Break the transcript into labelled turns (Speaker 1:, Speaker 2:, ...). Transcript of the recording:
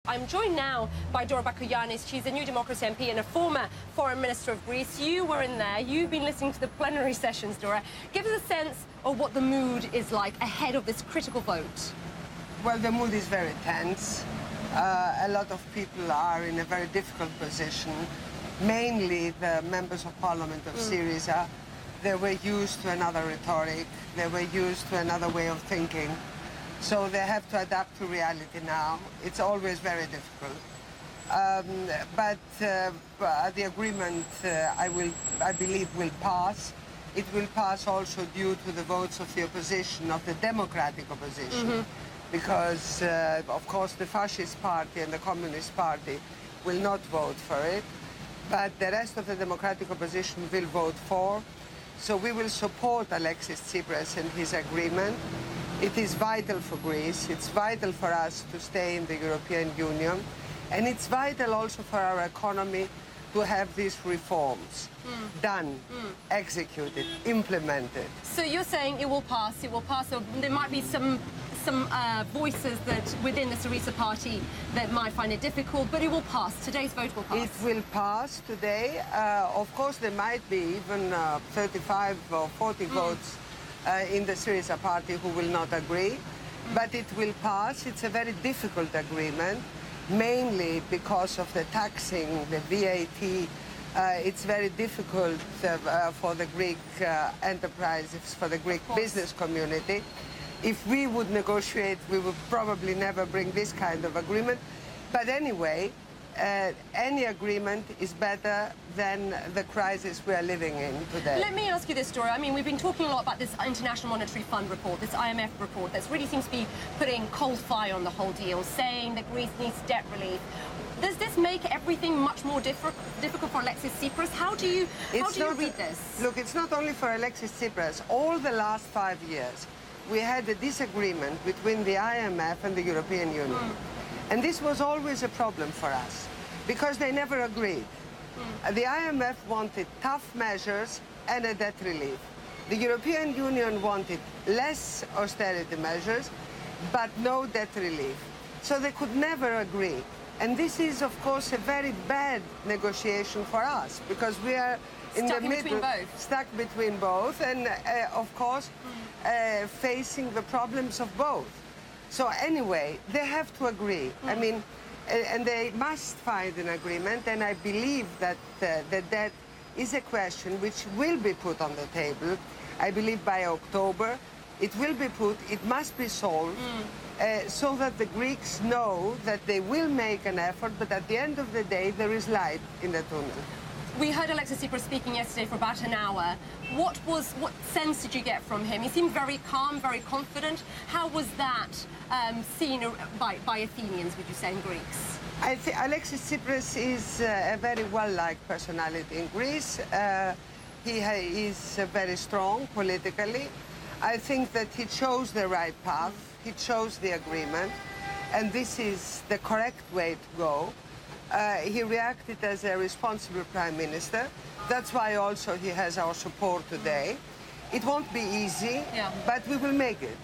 Speaker 1: I'm joined now by Dora Bakoyannis. She's a New Democracy MP and a former Foreign Minister of Greece. You were in there. You've been listening to the plenary sessions, Dora. Give us a sense of what the mood is like ahead of this critical vote.
Speaker 2: Well, the mood is very tense. A lot of people are in a very difficult position, mainly the members of parliament of Syriza. They were used to another rhetoric. They were used to another way of thinking. So they have to adapt to reality now. It's always very difficult. But the agreement, I believe, will pass. It will pass also due to the votes of the opposition, of the democratic opposition. Because, of course, the Fascist Party and the Communist Party will not vote for it. But the rest of the democratic opposition will vote for. So we will support Alexis Tsipras and his agreement. It is vital for Greece, it's vital for us to stay in the European Union, and it's vital also for our economy to have these reforms done, executed, implemented.
Speaker 1: So you're saying it will pass, so there might be some voices that within the Syriza party that might find it difficult, but it will pass. Today's vote will pass.
Speaker 2: It will pass today. Of course, there might be even 35 or 40 votes in the Syriza party who will not agree, but it will pass. It's a very difficult agreement, mainly because of the taxing, the VAT. It's very difficult for the Greek enterprises, for the Greek business community. If we would negotiate, we would probably never bring this kind of agreement. But anyway, any agreement is better than the crisis we are living in today.
Speaker 1: Let me ask you this, Dora. I mean, we've been talking a lot about this International Monetary Fund report, this IMF report, that really seems to be putting cold fire on the whole deal, saying that Greece needs debt relief. Does this make everything much more difficult for Alexis Tsipras? How do you read this?
Speaker 2: Look, it's not only for Alexis Tsipras. All the last 5 years, we had a disagreement between the IMF and the European Union. And this was always a problem for us, because they never agreed. The IMF wanted tough measures and a debt relief. The European Union wanted less austerity measures, but no debt relief. So they could never agree. And this is, of course, a very bad negotiation for us, because we are in the middle, stuck between both, and of course, facing the problems of both. So anyway, they have to agree. I mean, and they must find an agreement, and I believe that the debt is a question which will be put on the table. I believe by October it will be put, it must be solved, so that the Greeks know that they will make an effort, but at the end of the day there is light in the tunnel.
Speaker 1: We heard Alexis Tsipras speaking yesterday for about an hour. What sense did you get from him? He seemed very calm, very confident. How was that seen by Athenians, would you say, and Greeks?
Speaker 2: I think Alexis Tsipras is a very well-liked personality in Greece. He is very strong politically. I think that he chose the right path. He chose the agreement, and this is the correct way to go. He reacted as a responsible prime minister. That's why also he has our support today. It won't be easy, but we will make it.